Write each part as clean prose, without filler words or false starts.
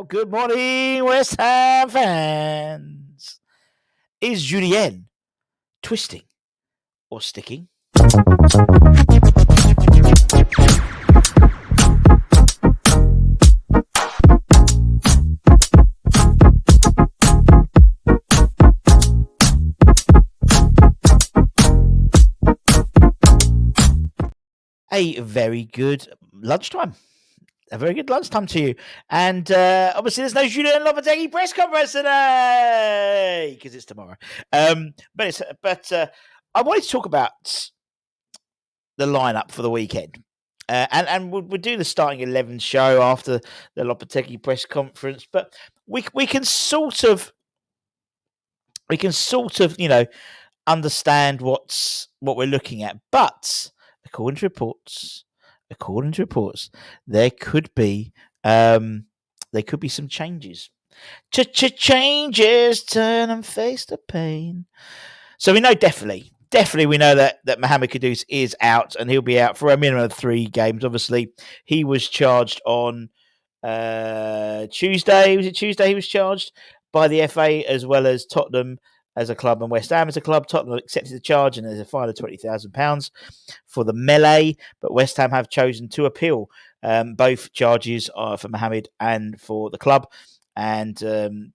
good morning, West Ham fans. Is Julien twisting or sticking? A very good lunchtime. A very good lunchtime to you. And obviously, there's no Julien Lopetegui press conference today because it's tomorrow. But I wanted to talk about the lineup for the weekend. And we'll do the starting 11 show after the Lopetegui press conference. But we can sort of understand what we're looking at. But according to reports, there could be some changes. Changes turn and face the pain. So we know definitely we know that Mohamed Kudus is out, and he'll be out for a minimum of 3 games. Obviously, he was charged on Tuesday. Was it Tuesday? He was charged by the FA as well as Tottenham as a club and West Ham as a club. Tottenham accepted the charge, and there's a fine of £20,000 for the melee. But West Ham have chosen to appeal both charges for Mohamed and for the club. And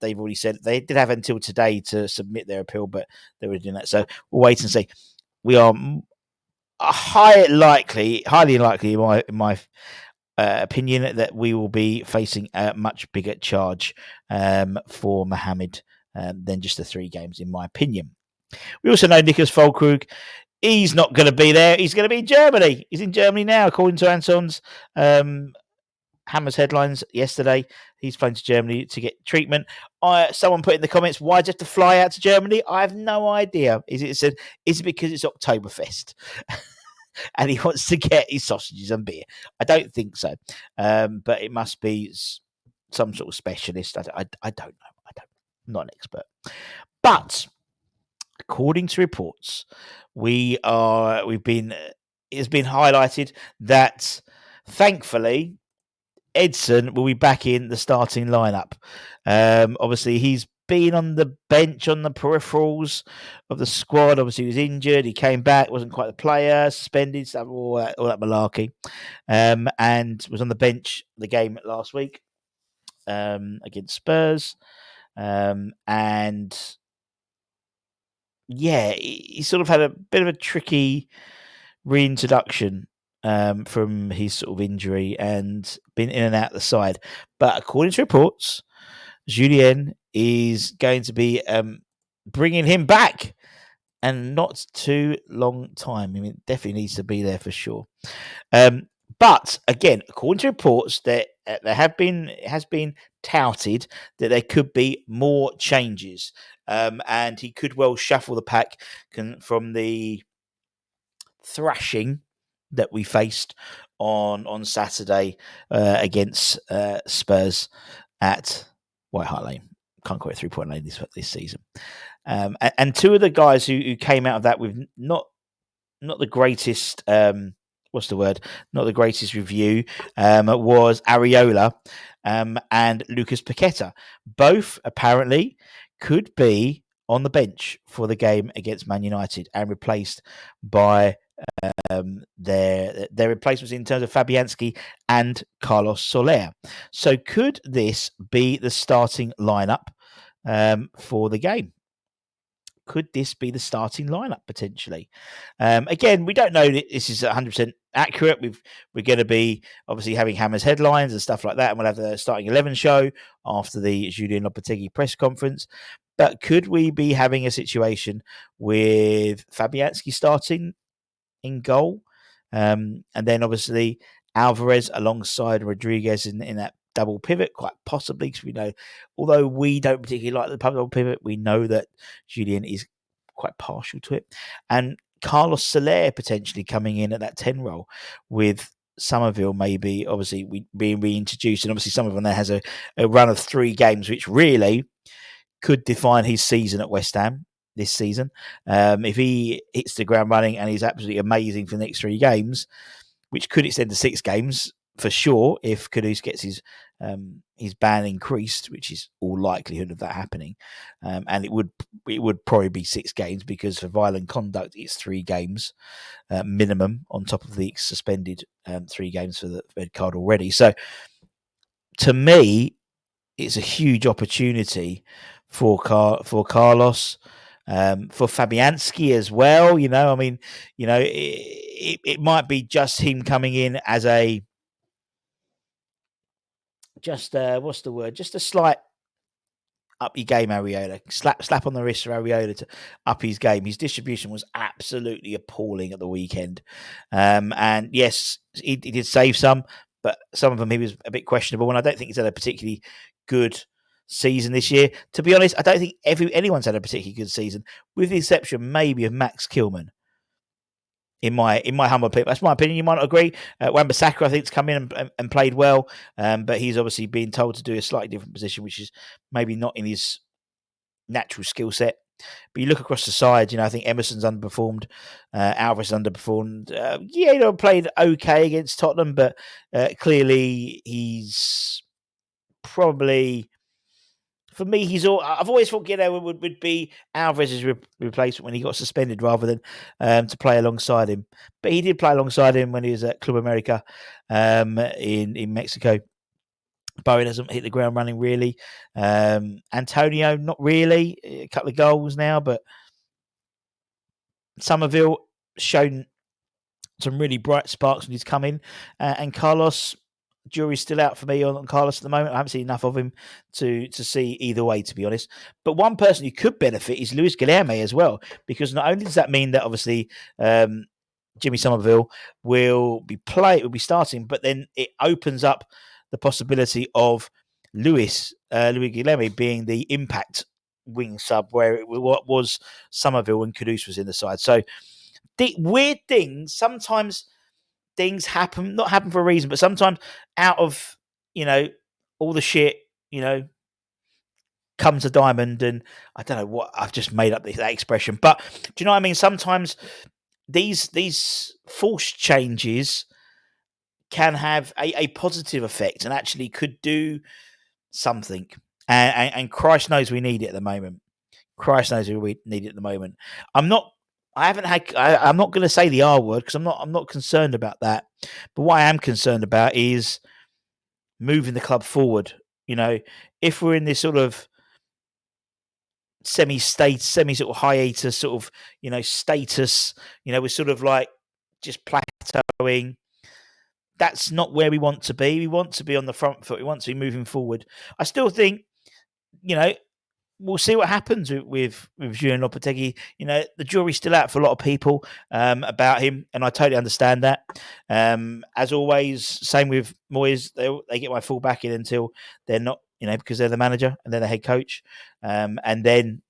they've already said they did have until today to submit their appeal, but they were doing that. So we'll wait and see. We are highly likely, in my opinion, that we will be facing a much bigger charge for Mohamed than just the 3 games, in my opinion. We also know Nicholas Füllkrug. He's not going to be there. He's going to be in Germany. He's in Germany now, according to Anton's Hammer's headlines yesterday. He's flying to Germany to get treatment. Someone put in the comments, why do you have to fly out to Germany? I have no idea. Is it because it's Oktoberfest? And he wants to get his sausages and beer? I don't think so. But it must be some sort of specialist. I don't know. I'm not an expert. But according to reports, it's been highlighted that thankfully Edson will be back in the starting lineup. Obviously, he's been on the bench on the peripherals of the squad. Obviously, he was injured. He came back, wasn't quite the player, suspended, stuff, all that malarkey, and was on the bench the game last week against Spurs. And yeah, he sort of had a bit of a tricky reintroduction from his sort of injury and been in and out the side. But according to reports, Julien is going to be bringing him back, and not too long time. I mean, it definitely needs to be there for sure. But again, according to reports, it has been touted that there could be more changes, and he could well shuffle the pack from the thrashing that we faced on Saturday against Spurs at White Hart Lane. Can't quite 3-point lane this season. And 2 of the guys who came out of that with not the greatest not the greatest review was Areola and Lucas Paqueta. Both apparently could be on the bench for the game against Man United and replaced by their replacements in terms of Fabianski and Carlos Soler. So could this be the starting lineup for the game? Could this be the starting lineup potentially? Again, we don't know that this is 100% accurate. We're going to be obviously having Hammer's headlines and stuff like that, and we'll have the starting 11 show after the Julien Lopetegui press conference. But could we be having a situation with Fabianski starting in goal, and then obviously Alvarez alongside Rodriguez in that double pivot, quite possibly, because we know, although we don't particularly like the double pivot, we know that Julien is quite partial to it. And Carlos Soler potentially coming in at that 10 role with Somerville maybe, obviously, being reintroduced. And obviously Somerville there has a run of 3 games, which really could define his season at West Ham this season. If he hits the ground running and he's absolutely amazing for the next 3 games, which could extend to 6 games, for sure, if Kudus gets his ban increased, which is all likelihood of that happening, and it would probably be 6 games, because for violent conduct it's 3 games minimum, on top of the suspended 3 games for the red card already. So to me, it's a huge opportunity for Carlos, for Fabianski as well. I mean, it might be just him coming in as a what's the word? Just a slight up your game, Areola. Slap on the wrist for Areola to up his game. His distribution was absolutely appalling at the weekend. And yes, he did save some, but some of them he was a bit questionable. And I don't think he's had a particularly good season this year. To be honest, I don't think anyone's had a particularly good season, with the exception maybe of Max Kilman. In my humble opinion, that's my opinion. You might not agree. Wan-Bissaka, I think, has come in and played well, but he's obviously being told to do a slightly different position, which is maybe not in his natural skill set. But you look across the side, I think Emerson's underperformed, Alvarez underperformed. Played okay against Tottenham, but clearly he's probably, for me, I've always thought would be Alvarez's replacement when he got suspended, rather than to play alongside him. But he did play alongside him when he was at Club America in Mexico. Bowen hasn't hit the ground running, really. Antonio, not really. A couple of goals now, but Somerville shown some really bright sparks when he's come in. And Carlos, jury's still out for me on Carlos at the moment. I haven't seen enough of him to see either way, to be honest. But one person who could benefit is Luis Guilherme as well, because not only does that mean that obviously Jimmy Somerville will be starting, but then it opens up the possibility of Luis Guilherme being the impact wing sub, where it was Somerville when Kudus was in the side. So weird things, sometimes things happen, not happen for a reason, but sometimes out of, all the shit, comes a diamond. And I don't know what, I've just made up that expression, but do you know what I mean? Sometimes these forced changes can have a positive effect and actually could do something. And Christ knows we need it at the moment. Christ knows we need it at the moment. I'm not going to say the R word, because I'm not concerned about that. But what I am concerned about is moving the club forward. If we're in this sort of semi sort of hiatus, sort of, status, we're sort of like just plateauing. That's not where we want to be. We want to be on the front foot. We want to be moving forward. I still think, we'll see what happens with Julian Lopetegui. The jury's still out for a lot of people about him, and I totally understand that. As always, same with Moyes. They get my full backing until they're not, because they're the manager and they're the head coach. And then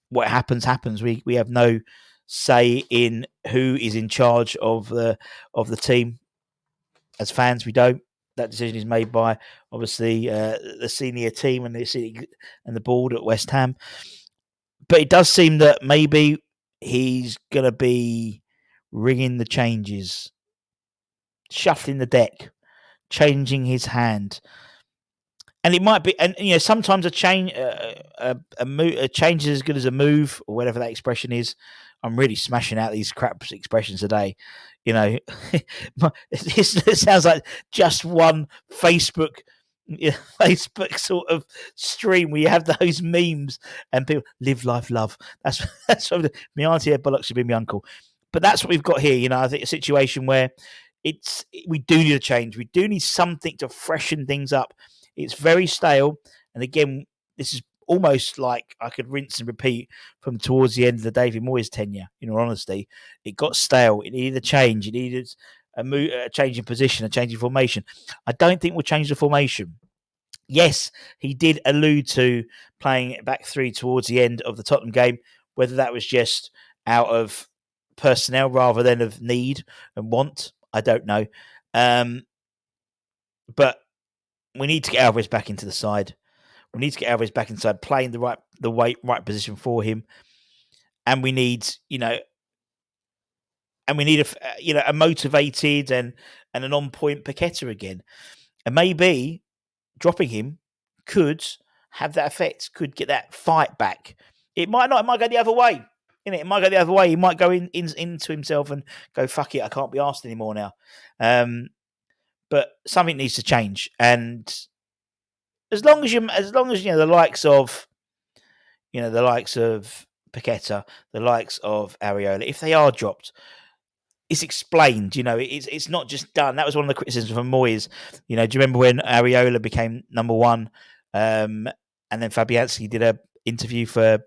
what happens. We have no say in who is in charge of the team. As fans, we don't. That decision is made by, obviously, the senior team and the board at West Ham. But it does seem that maybe he's going to be ringing the changes, shuffling the deck, changing his hand. And it might be, and sometimes a change is as good as a move, or whatever that expression is. I'm really smashing out these crap expressions today. It sounds like just one Facebook sort of stream where you have those memes and people live, life, love. That's what my auntie had bollocks to be my uncle. But that's what we've got here. I think a situation where we do need a change. We do need something to freshen things up. It's very stale. And again, this is almost like I could rinse and repeat from towards the end of the David Moyes tenure. In all honesty, it got stale. It needed a change. It needed a change in position, a change in formation. I don't think we'll change the formation. Yes, he did allude to playing back 3 towards the end of the Tottenham game. Whether that was just out of personnel rather than of need and want, I don't know. But we need to get Alvarez back into the side. We need to get Alvarez back inside, playing the right position for him, and we need a motivated and and an on-point Paqueta again. And maybe dropping him could have that effect, could get that fight back. It might not. It might go the other way. It might go the other way. He might go into himself and go, "Fuck it, I can't be asked anymore now." But something needs to change. And as long as the likes of Paqueta, the likes of Areola, if they are dropped, it's explained. It's not just done. That was one of the criticisms from Moyes. Do you remember when Areola became number one, and then Fabianski did a interview for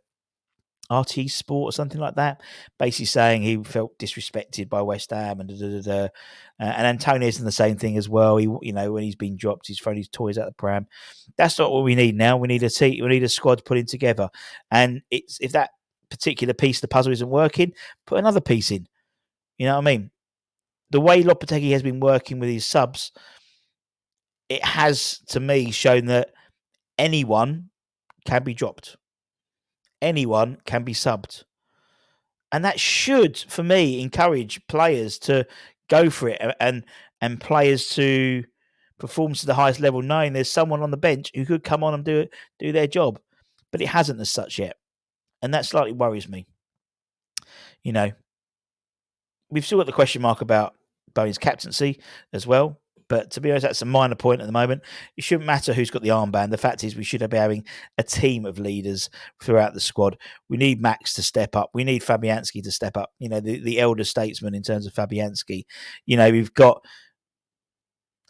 RT Sport or something like that, basically saying he felt disrespected by West Ham and and Antonio's done the same thing as well. He, when he's been dropped, he's thrown his toys out the pram. That's not what we need now. We need a team. We need a squad putting together. And if that particular piece of the puzzle isn't working, put another piece in. You know what I mean? The way Lopetegui has been working with his subs, it has, to me, shown that anyone can be dropped. Anyone can be subbed. And that should, for me, encourage players to go for it and players to perform to the highest level, knowing there's someone on the bench who could come on and do their job. But it hasn't as such yet. And that slightly worries me. We've still got the question mark about Bowen's captaincy as well. But to be honest, that's a minor point at the moment. It shouldn't matter who's got the armband. The fact is we should be having a team of leaders throughout the squad. We need Max to step up. We need Fabianski to step up. The elder statesman in terms of Fabianski. We've got...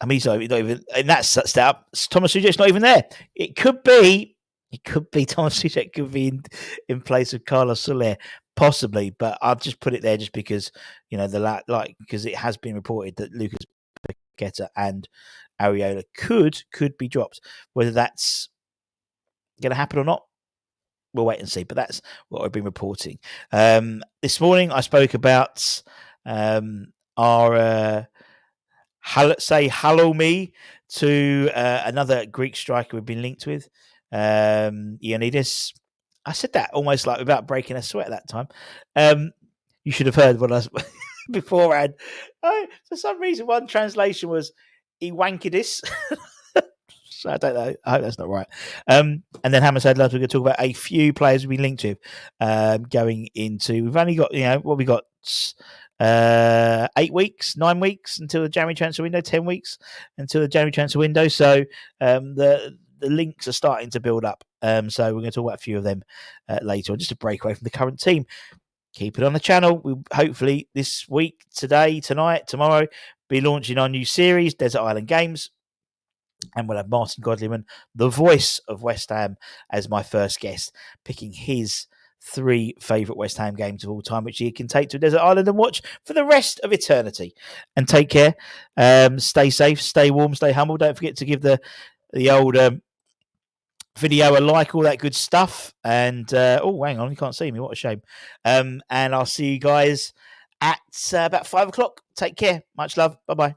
he's not even in that step. Thomas Suchet's not even there. It could be Thomas Suchet could be in place of Carlos Soler, possibly. But I've just put it there just because because it has been reported that Lucas Paqueta and Areola could be dropped. Whether that's going to happen or not, we'll wait and see. But that's what I've been reporting. This morning, I spoke about our say hello me to another Greek striker we've been linked with, Ioannidis. I said that almost like without breaking a sweat at that time. You should have heard what I was beforehand. For some reason, one translation was Iwankidis. So I don't know. I hope that's not right. And then Hammer said, we're going to talk about a few players we've been linked to going into. We've only got, we got 8 weeks, 9 weeks until the January transfer window, 10 weeks until the January transfer window. So the links are starting to build up. So we're going to talk about a few of them later on, just to break away from the current team. Keep it on the channel. We'll hopefully this week, today, tonight, tomorrow, be launching our new series, Desert Island Games. And we'll have Martin Godliman, the voice of West Ham, as my first guest, picking his 3 favourite West Ham games of all time, which he can take to a desert island and watch for the rest of eternity. And take care. Stay safe, stay warm, stay humble. Don't forget to give the old video a like, all that good stuff. And oh, hang on, you can't see me. What a shame. And I'll see you guys at about 5 o'clock. Take care. Much love. Bye-bye.